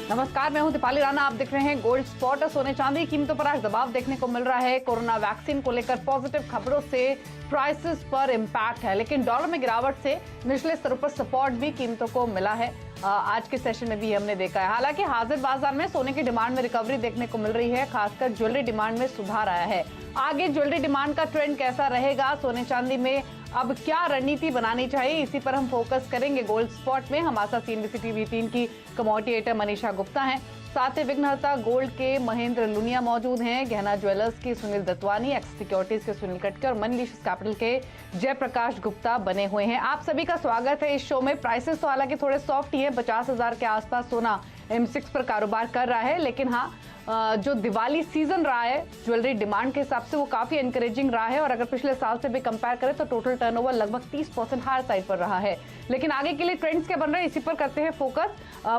नमस्कार, मैं हूं दीपाली राणा। आप देख रहे हैं गोल्ड स्पॉट। सोने चांदी की कीमतों पर आज दबाव देखने को मिल रहा है। कोरोना वैक्सीन को लेकर पॉजिटिव खबरों से प्राइसेस पर इम्पैक्ट है, लेकिन डॉलर में गिरावट से निचले स्तरों पर सपोर्ट भी कीमतों को मिला है। आज के सेशन में भी हमने देखा है। हालांकि हाजिर बाजार में सोने की डिमांड में रिकवरी देखने को मिल रही है, खासकर ज्वेलरी डिमांड में सुधार आया है। आगे ज्वेलरी डिमांड का ट्रेंड कैसा रहेगा, सोने चांदी में अब क्या रणनीति बनानी चाहिए, इसी पर हम फोकस करेंगे गोल्ड स्पॉट में। हमारे साथ CNBC TV3 की कमोडिटी एडिटर मनीषा गुप्ता हैं, साथ ही विघ्नहर्ता गोल्ड के महेंद्र लुनिया मौजूद हैं, गहना ज्वेलर्स की सुनील दत्वानी, एक्स सिक्योरिटीज के सुनील कटके और मनीलिशियस कैपिटल के जयप्रकाश गुप्ता बने हुए हैं। आप सभी का स्वागत है इस शो में। प्राइसेस तो हालांकि थोड़े सॉफ्ट ही है, 50,000 के आसपास सोना M6 पर कारोबार कर रहा है, लेकिन हाँ, जो दिवाली सीजन रहा है ज्वेलरी डिमांड के हिसाब से वो काफी एनकरेजिंग रहा है। और अगर पिछले साल से भी कंपेयर करें तो टोटल टर्नओवर लगभग 30% हायर साइड पर रहा है। लेकिन आगे के लिए ट्रेंड्स क्या बन रहे हैं, इसी पर करते हैं फोकस।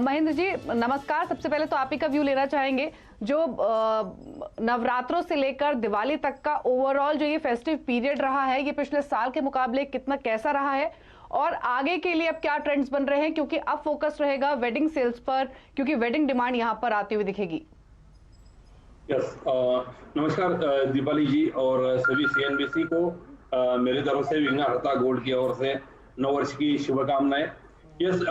महेंद्र जी नमस्कार। सबसे पहले तो आप ही का व्यू लेना चाहेंगे, जो नवरात्रों से लेकर दिवाली तक का ओवरऑल जो ये फेस्टिव पीरियड रहा है, ये पिछले साल के मुकाबले कितना कैसा रहा है और आगे के लिए अब क्या ट्रेंड्स बन रहे हैं, क्योंकि अब फोकस रहेगा वेडिंग सेल्स पर, क्योंकि वेडिंग डिमांड यहाँ पर आती हुई दिखेगी। यस, नमस्कार दीपाली जी और सभी CNBC को मेरी तरफ से विघ्नहर्ता गोल्ड की ओर से नववर्ष की शुभकामनाएं। यस,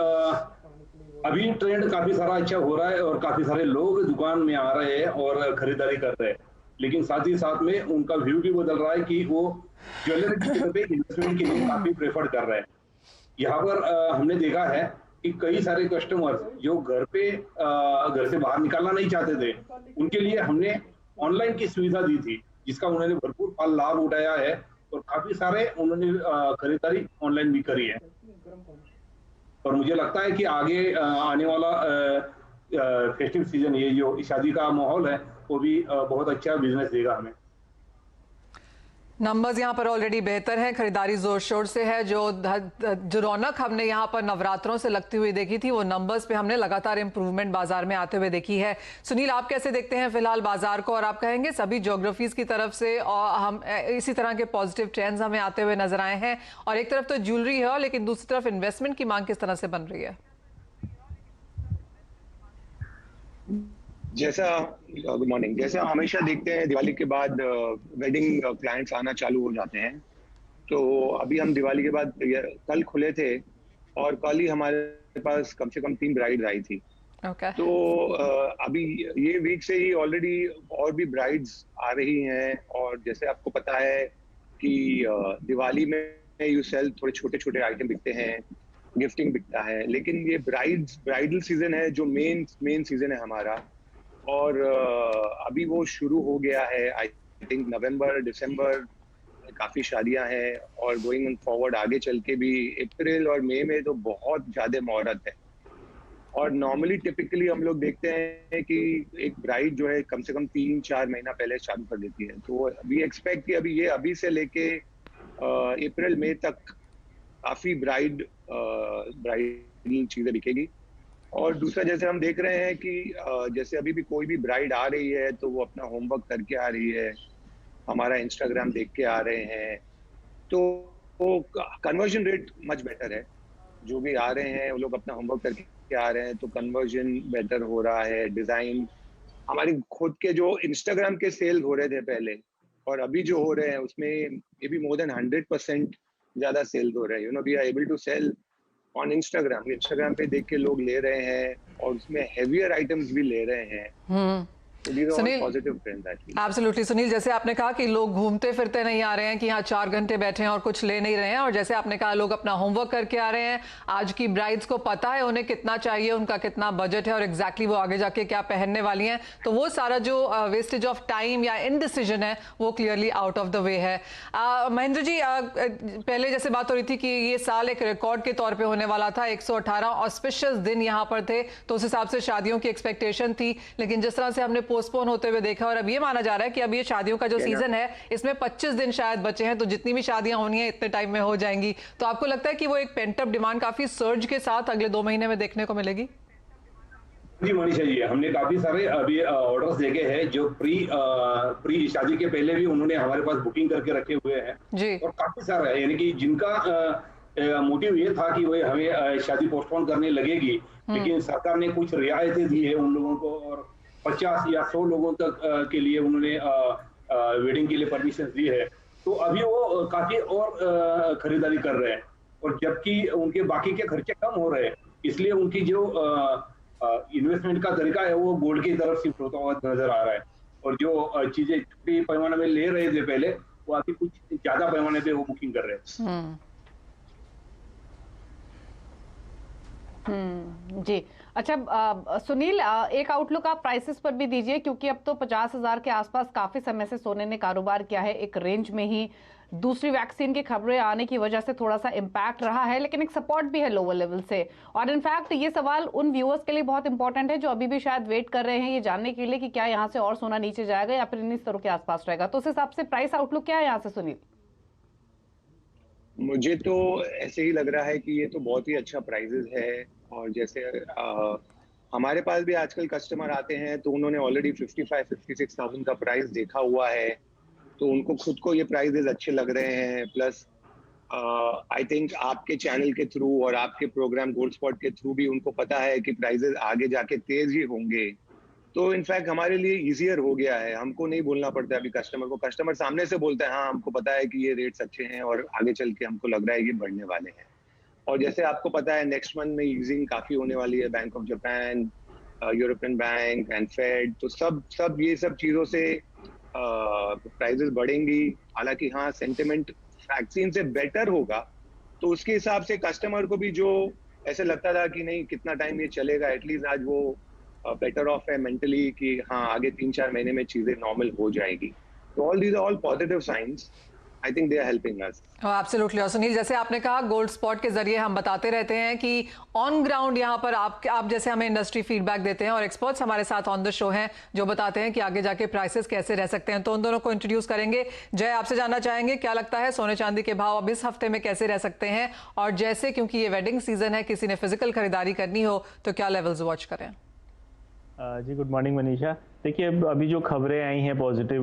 अभी ट्रेंड काफी सारा अच्छा हो रहा है और काफी सारे लोग दुकान में आ रहे हैं और खरीदारी कर रहे हैं, लेकिन साथ ही साथ में उनका व्यू भी बदल रहा है कि वो ज्वेलरी पे इन्वेस्टमेंट के लिए काफी प्रेफर कर रहे हैं। यहाँ पर हमने देखा है कि कई सारे कस्टमर्स जो घर से बाहर निकलना नहीं चाहते थे, उनके लिए हमने ऑनलाइन की सुविधा दी थी, जिसका उन्होंने भरपूर फल लाभ उठाया है और काफी सारे उन्होंने खरीदारी ऑनलाइन भी करी है। और मुझे लगता है कि आगे आने वाला फेस्टिव सीजन, ये जो शादी का माहौल है, वो भी बहुत अच्छा बिजनेस देगा हमें। नंबर्स यहाँ पर ऑलरेडी बेहतर हैं, खरीदारी जोर शोर से है। जो रौनक हमने यहाँ पर नवरात्रों से लगती हुई देखी थी, वो नंबर्स पे हमने लगातार इंप्रूवमेंट बाजार में आते हुए देखी है। सुनील, आप कैसे देखते हैं फिलहाल बाजार को, और आप कहेंगे सभी ज्योग्राफीज की तरफ से और हम इसी तरह के पॉजिटिव ट्रेंड्स हमें आते हुए नजर आए हैं, और एक तरफ तो ज्वेलरी है लेकिन दूसरी तरफ इन्वेस्टमेंट की मांग किस तरह से बन रही है? Good morning. जैसा हमेशा देखते हैं, दिवाली के बाद वेडिंग क्लाइंट्स आना चालू हो जाते हैं। तो अभी हम दिवाली के बाद कल खुले थे और कल ही हमारे पास कम से कम 3 ब्राइड्स आई थी। तो अभी ये वीक से ही ऑलरेडी और भी ब्राइड्स आ रही हैं। और जैसे आपको पता है कि दिवाली में यू सेल थोड़े छोटे छोटे आइटम बिकते हैं, गिफ्टिंग बिकता है, लेकिन ये ब्राइडल सीजन है जो मेन सीजन है हमारा। और अभी वो शुरू हो गया है। आई थिंक नवंबर दिसंबर काफी शादियां हैं, और गोइंग फॉरवर्ड आगे चल के भी अप्रैल और मई में तो बहुत ज्यादा मुहूर्त है। और नॉर्मली टिपिकली हम लोग देखते हैं कि एक ब्राइड जो है कम से कम 3-4 महीना पहले चालू कर देती है। तो वी एक्सपेक्ट कि अभी से लेके अप्रैल मई तक काफी ब्राइडल चीजें बिकेगी। और दूसरा, जैसे हम देख रहे हैं कि जैसे अभी भी कोई भी ब्राइड आ रही है तो वो अपना होमवर्क करके आ रही है, हमारा इंस्टाग्राम देख के आ रहे हैं, तो कन्वर्जन रेट मच बेटर है। जो भी आ रहे हैं वो लोग अपना होमवर्क करके आ रहे हैं, तो कन्वर्जन बेटर हो रहा है। डिजाइन हमारी खुद के जो इंस्टाग्राम के सेल हो रहे थे पहले और अभी जो हो रहे हैं, उसमें ये भी मोर देन 100% ज्यादा सेल हो रहे हैं। We are able to sell on Instagram पे देख के लोग ले रहे हैं, और उसमें हेवियर आइटम्स भी ले रहे हैं। सुनील, एब्सोल्युटली सुनील, जैसे आपने कहा कि लोग घूमते फिरते नहीं आ रहे हैं कि यहाँ 4 घंटे बैठे हैं और कुछ ले नहीं रहे हैं, और जैसे आपने कहा लोग अपना होमवर्क करके आ रहे हैं। आज की ब्राइड्स को पता है उन्हें कितना चाहिए, उनका कितना बजट है और एग्जैक्टली वो आगे जाके क्या पहनने वाली हैं। तो वो सारा जो वेस्टेज ऑफ टाइम या इनडिसीजन है वो clearly out of the way है। महेंद्र जी, पहले जैसे बात हो रही थी कि ये साल एक रिकॉर्ड के तौर पर होने वाला था, 118 ऑस्पिशियस दिन यहाँ पर थे, तो उस हिसाब से शादियों की एक्सपेक्टेशन थी। लेकिन जिस तरह से हमने पोस्टपोन होते हुए देखा, और अब ये माना जा रहा है कि अब ये शादियों का जो सीजन है इसमें 25 दिन शायद बचे हैं, तो जितनी भी शादियां होनी है इतने टाइम में हो जाएंगी। तो आपको लगता है कि वो एक पेंट अप डिमांड काफी सर्ज के साथ अगले 2 महीने में देखने को मिलेगी? जी मनीषा जी, हमने काफी सारे अभी ऑर्डर्स देखे हैं जो प्री शादी के पहले भी उन्होंने हमारे पास बुकिंग करके रखे हुए हैं जी। और काफी सारा है, यानी कि जिनका मोटिव ये था कि वही हमें शादी पोस्टपोन करने लगेगी, लेकिन सरकार ने कुछ रियायतें दी है उन लोगों को और 50 या 100 लोगों तक के लिए उन्होंने वेडिंग के लिए परमिशन दी है। तो अभी वो काफी और खरीदारी कर रहे हैं और जबकि उनके बाकी के खर्चे कम हो रहे हैं, इसलिए उनकी जो इन्वेस्टमेंट का तरीका है वो गोल्ड की तरफ शिफ्ट होता हुआ नजर आ रहा है और जो चीजें छोटी पैमाने में ले रहे थे पहले, वो अभी कुछ ज्यादा पैमाने पे वो बुकिंग कर रहे हैं। जी। अच्छा सुनील, एक आउटलुक आप प्राइसेस पर भी दीजिए, क्योंकि अब तो 50,000 के आसपास काफी समय से सोने ने कारोबार किया है, एक रेंज में ही दूसरी वैक्सीन की खबरें आने की वजह से थोड़ा सा इम्पैक्ट रहा है, लेकिन एक सपोर्ट भी है लोअर लेवल से। और इनफैक्ट ये सवाल उन व्यूअर्स के लिए बहुत इंपॉर्टेंट है जो अभी भी शायद वेट कर रहे हैं ये जानने के लिए कि क्या यहाँ से और सोना नीचे जाएगा या फिर इन्हीं स्तरों के आसपास रहेगा। तो उस हिसाब से प्राइस आउटलुक क्या है यहाँ से सुनील? मुझे तो ऐसे ही लग रहा है कि ये तो बहुत ही अच्छा प्राइजेस है और जैसे हमारे पास भी आजकल कस्टमर आते हैं तो उन्होंने ऑलरेडी 55-56,000 का प्राइस देखा हुआ है, तो उनको खुद को ये प्राइजेस अच्छे लग रहे हैं। प्लस आई थिंक आपके चैनल के थ्रू और आपके प्रोग्राम गोल्ड स्पॉट के थ्रू भी उनको पता है कि प्राइजेस आगे जाके तेज ही होंगे, तो इनफैक्ट हमारे लिए इजियर हो गया है, हमको नहीं बोलना पड़ता अभी कस्टमर को, कस्टमर सामने से बोलता है हाँ हमको पता है कि ये रेट्स अच्छे हैं और आगे चल के हमको लग रहा है ये बढ़ने वाले हैं। और जैसे आपको पता है नेक्स्ट मंथ में ईजिंग काफी होने वाली है, bank of Japan, European bank and Fed, तो सब ये सब चीजों से प्राइजेस बढ़ेंगी। हालांकि हाँ सेंटिमेंट वैक्सीन से बेटर होगा, तो उसके हिसाब से कस्टमर को भी जो ऐसे लगता था कि नहीं कितना टाइम ये चलेगा, एटलीस्ट आज वो बेटर ऑफ है मेंटली कि हाँ आगे 3-4 महीने में चीजें नॉर्मल हो जाएगी। तो all these are all positive signs, I think they are helping us. Absolutely. और सुनील, जैसे आपने कहा गोल्ड स्पॉट के जरिए हम बताते रहते हैं कि ऑन ग्राउंड यहाँ पर आप जैसे हमें इंडस्ट्री फीडबैक देते हैं और एक्सपर्ट्स हमारे साथ ऑन द शो हैं जो बताते हैं कि आगे जाके प्राइसेस कैसे रह सकते हैं, तो उन दोनों को इंट्रोड्यूस करेंगे। जय, आपसे जानना चाहेंगे क्या लगता है सोने चांदी के भाव अब इस हफ्ते में कैसे रह सकते हैं, और जैसे क्योंकि ये वेडिंग सीजन है किसी ने फिजिकल खरीदारी करनी हो तो क्या लेवल्स वॉच करें? जी गुड मॉर्निंग मनीषा। देखिए अभी जो खबरें आई हैं पॉजिटिव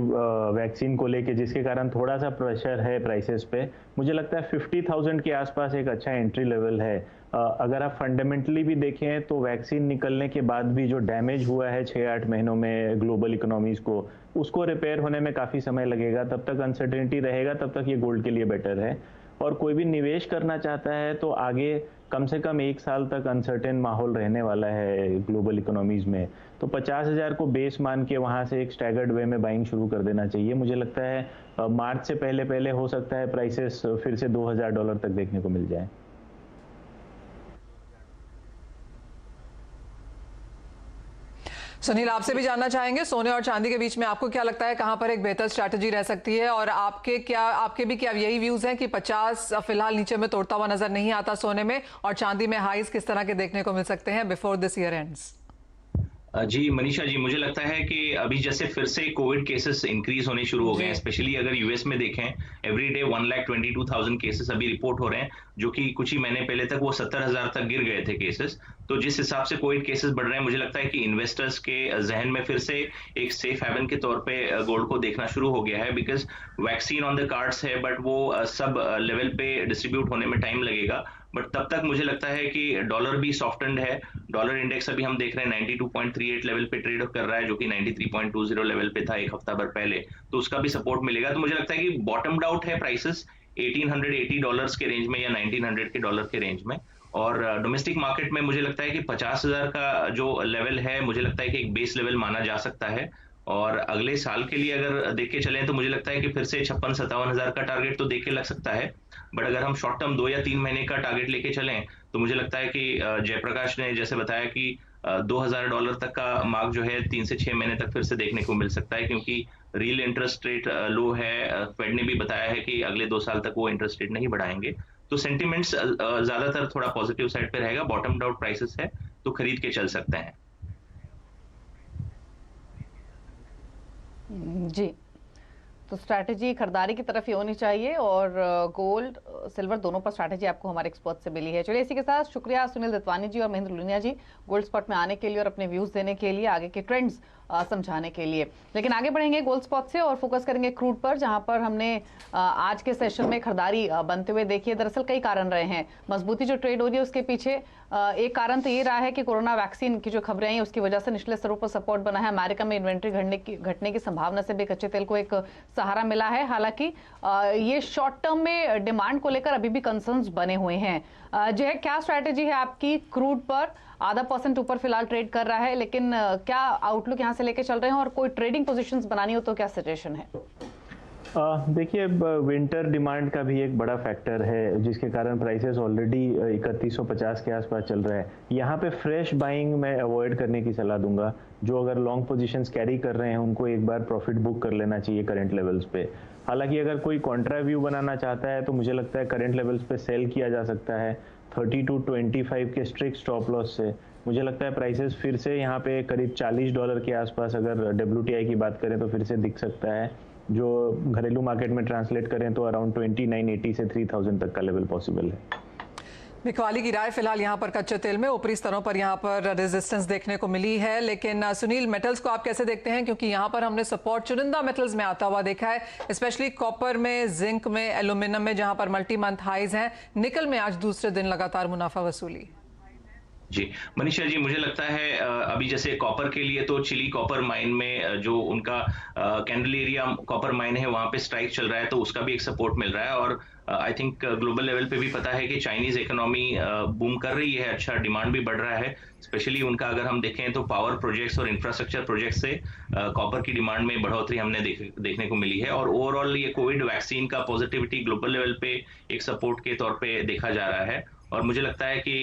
वैक्सीन को लेके, जिसके कारण थोड़ा सा प्रेशर है प्राइसेस पे, मुझे लगता है 50,000 के आसपास एक अच्छा एंट्री लेवल है। अगर आप फंडामेंटली भी देखें तो वैक्सीन निकलने के बाद भी जो डैमेज हुआ है 6-8 महीनों में ग्लोबल इकोनॉमीज को, उसको रिपेयर होने में काफ़ी समय लगेगा, तब तक अनसर्टेनिटी रहेगा, तब तक ये गोल्ड के लिए बेटर है। और कोई भी निवेश करना चाहता है तो आगे कम से कम 1 साल तक अनसर्टेन माहौल रहने वाला है ग्लोबल इकोनॉमीज में, तो 50,000 को बेस मान के वहां से एक स्टैगर्ड वे में बाइंग शुरू कर देना चाहिए। मुझे लगता है मार्च से पहले हो सकता है प्राइसेस फिर से $2,000 तक देखने को मिल जाए। सुनील, आपसे भी जानना चाहेंगे सोने और चांदी के बीच में आपको क्या लगता है कहां पर एक बेहतर स्ट्रैटेजी रह सकती है, और आपके भी क्या यही व्यूज हैं कि 50 फिलहाल नीचे में तोड़ता हुआ नजर नहीं आता सोने में, और चांदी में हाईज किस तरह के देखने को मिल सकते हैं बिफोर दिस ईयर एंड्स? जी मनीषा जी, मुझे लगता है कि अभी जैसे फिर से कोविड केसेस इंक्रीज होने शुरू हो गए हैं, स्पेशली अगर यूएस में देखें एवरी डे 1,22,000 केसेस अभी रिपोर्ट हो रहे हैं, जो कि कुछ ही महीने पहले तक वो 70,000 तक गिर गए थे केसेस। तो जिस हिसाब से कोविड केसेस बढ़ रहे हैं, मुझे लगता है कि इन्वेस्टर्स के जहन में फिर से एक सेफ हेवन के तौर पे गोल्ड को देखना शुरू हो गया है, because vaccine on the cards है, बट वो सब लेवल पे डिस्ट्रीब्यूट होने में टाइम लगेगा। बट तब तक मुझे लगता है कि डॉलर भी सॉफ्टेंड है, डॉलर इंडेक्स अभी हम देख रहे हैं 92.38 लेवल पे ट्रेड कर रहा है, जो कि 93.20 लेवल पे था एक हफ्ता भर पहले, तो उसका भी सपोर्ट मिलेगा। तो मुझे लगता है कि बॉटम्ड आउट है प्राइसेस $1,880 के रेंज में या $1,900 के डॉलर के रेंज में। और डोमेस्टिक मार्केट में मुझे लगता है कि 50,000 का जो लेवल है, मुझे लगता है कि एक बेस लेवल माना जा सकता है। और अगले साल के लिए अगर देख के चलें तो मुझे लगता है कि फिर से 56-57,000 का टारगेट तो देख के लग सकता है। बट अगर हम शॉर्ट टर्म 2 या 3 महीने का टारगेट लेके चलें तो मुझे लगता है कि जयप्रकाश ने जैसे बताया कि $2,000 तक का मार्क जो है 3 से 6 महीने तक फिर से देखने को मिल सकता है, क्योंकि रियल इंटरेस्ट रेट लो है। फेड ने भी बताया है कि अगले 2 साल तक वो इंटरेस्ट रेट नहीं बढ़ाएंगे, तो सेंटिमेंट्स ज्यादातर थोड़ा पॉजिटिव साइड पे रहेगा। बॉटम आउट प्राइसेस है तो खरीद के चल सकते हैं। जी, तो स्ट्रैटेजी खरीदारी की तरफ ही होनी चाहिए, और गोल्ड सिल्वर दोनों पर स्ट्रैटेजी आपको हमारे एक्सपर्ट से मिली है। चलिए इसी के साथ शुक्रिया सुनील दत्वानी जी और महेंद्र लुनिया जी गोल्ड स्पॉट में आने के लिए और अपने व्यूज देने के लिए। आगे के ट्रेंड्स समझाने के लिए। लेकिन आगे बढ़ेंगे गोल्ड स्पॉट से और फोकस करेंगे क्रूड पर, जहां पर हमने आज के सेशन में खरीदारी बनते हुए देखी है। दरअसल कई कारण रहे हैं। मजबूती जो ट्रेड हो रही है उसके पीछे एक कारण तो ये रहा है कि कोरोना वैक्सीन की जो खबरें आई उसकी वजह से निचले स्तरों पर सपोर्ट बना है। अमेरिका में इन्वेंट्री घटने की संभावना से भी कच्चे तेल को एक सहारा मिला है। हालांकि ये शॉर्ट टर्म में डिमांड को लेकर अभी भी कंसर्न्स बने हुए हैं। जय, क्या स्ट्रैटेजी है आपकी क्रूड पर? 0.5% ऊपर फिलहाल ट्रेड कर रहा है, लेकिन क्या आउटलुक यहां से लेके चल रहे हैं और कोई ट्रेडिंग पोजीशंस बनानी हो तो क्या सजेशन है? देखिए, विंटर डिमांड का भी एक बड़ा फैक्टर है जिसके कारण प्राइसेस ऑलरेडी 3150 के आसपास चल रहा है। यहाँ पे फ्रेश बाइंग मैं अवॉइड करने की सलाह दूंगा। जो अगर लॉन्ग पोजीशंस कैरी कर रहे हैं उनको एक बार प्रॉफिट बुक कर लेना चाहिए करंट लेवल्स पे। हालांकि अगर कोई कॉन्ट्रा व्यू बनाना चाहता है तो मुझे लगता है करंट लेवल्स पे सेल किया जा सकता है 30 to 25 के स्ट्रिक्ट स्टॉप लॉस से। मुझे लगता है प्राइसेस फिर से यहाँ पे करीब $40 के आसपास, अगर WTI की बात करें तो फिर से दिख सकता है। जो घरेलू मार्केट में ट्रांसलेट करें तो अराउंड 2980 से 3000 तक का लेवल पॉसिबल है। बिकवाली की राय फिलहाल यहाँ पर कच्चे तेल में ऊपरी स्तरों पर यहाँ पर रेजिस्टेंस देखने को मिली है। लेकिन सुनील, मेटल्स को आप कैसे देखते हैं? क्योंकि यहाँ पर हमने सपोर्ट चुनिंदा मेटल्स में आता हुआ देखा है, स्पेशली कॉपर में, जिंक में, एल्यूमिनियम में, जहाँ पर मल्टी मंथ हाइज हैं। निकल में आज दूसरे दिन लगातार मुनाफा वसूली। जी मनीषा जी, मुझे लगता है अभी जैसे कॉपर के लिए तो चिली कॉपर माइन में जो उनका कैंडलेरिया कॉपर माइन है वहां पे स्ट्राइक चल रहा है, तो उसका भी एक सपोर्ट मिल रहा है। और आई थिंक ग्लोबल लेवल पे भी पता है कि चाइनीज इकोनॉमी बूम कर रही है, अच्छा डिमांड भी बढ़ रहा है। स्पेशली उनका अगर हम देखें तो पावर प्रोजेक्ट्स और इंफ्रास्ट्रक्चर प्रोजेक्ट से कॉपर की डिमांड में बढ़ोतरी हमने देखने को मिली है। और ओवरऑल ये कोविड वैक्सीन का पॉजिटिविटी ग्लोबल लेवल पे एक सपोर्ट के तौर पे देखा जा रहा है। और मुझे लगता है कि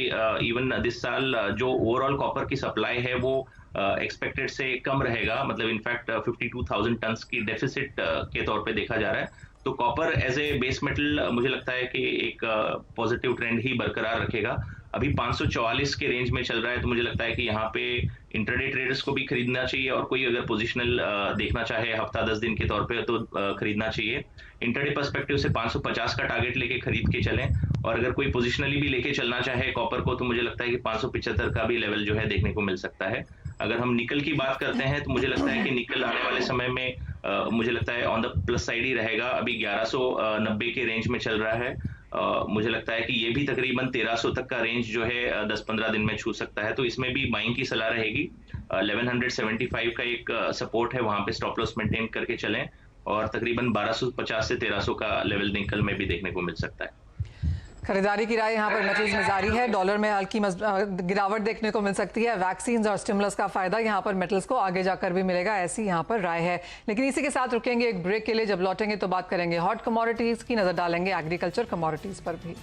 इवन दिस साल जो ओवरऑल कॉपर की सप्लाई है वो एक्सपेक्टेड से कम रहेगा, मतलब इनफैक्ट 52,000 टन्स की डेफिसिट के तौर पे देखा जा रहा है। तो copper as a base metal मुझे लगता है कि एक पॉजिटिव ट्रेंड ही बरकरार रखेगा। अभी 544 के रेंज में चल रहा है, तो मुझे लगता है कि यहाँ पे इंट्राडे ट्रेडर्स को भी खरीदना चाहिए और कोई अगर पोजिशनल देखना चाहे हफ्ता 10 दिन के तौर पे तो खरीदना चाहिए। इंट्राडे पर्सपेक्टिव से 550 का टारगेट लेके खरीद के चलें, और अगर कोई पोजिशनली भी लेके चलना चाहे कॉपर को तो मुझे लगता है कि 575 का भी लेवल जो है देखने को मिल सकता है। अगर हम निकल की बात करते हैं तो मुझे लगता है कि निकल आने वाले समय में मुझे लगता है ऑन द प्लस साइड ही रहेगा। अभी 1190 के रेंज में चल रहा है। मुझे लगता है कि ये भी तकरीबन 1300 तक का रेंज जो है 10-15 दिन में छू सकता है, तो इसमें भी बाइंग की सलाह रहेगी। 1175 का एक सपोर्ट है, वहां पे स्टॉप लॉस मेंटेन करके चलें, और तकरीबन 1250 से 1300 का लेवल निकल में भी देखने को मिल सकता है। खरीदारी की राय यहाँ पर मेटल्स में जारी है। डॉलर में हल्की गिरावट देखने को मिल सकती है। वैक्सीन और स्टिमुलस का फायदा यहाँ पर मेटल्स को आगे जाकर भी मिलेगा, ऐसी यहाँ पर राय है। लेकिन इसी के साथ रुकेंगे एक ब्रेक के लिए। जब लौटेंगे तो बात करेंगे हॉट कमोडिटीज की, नजर डालेंगे एग्रीकल्चर कमोडिटीज पर भी।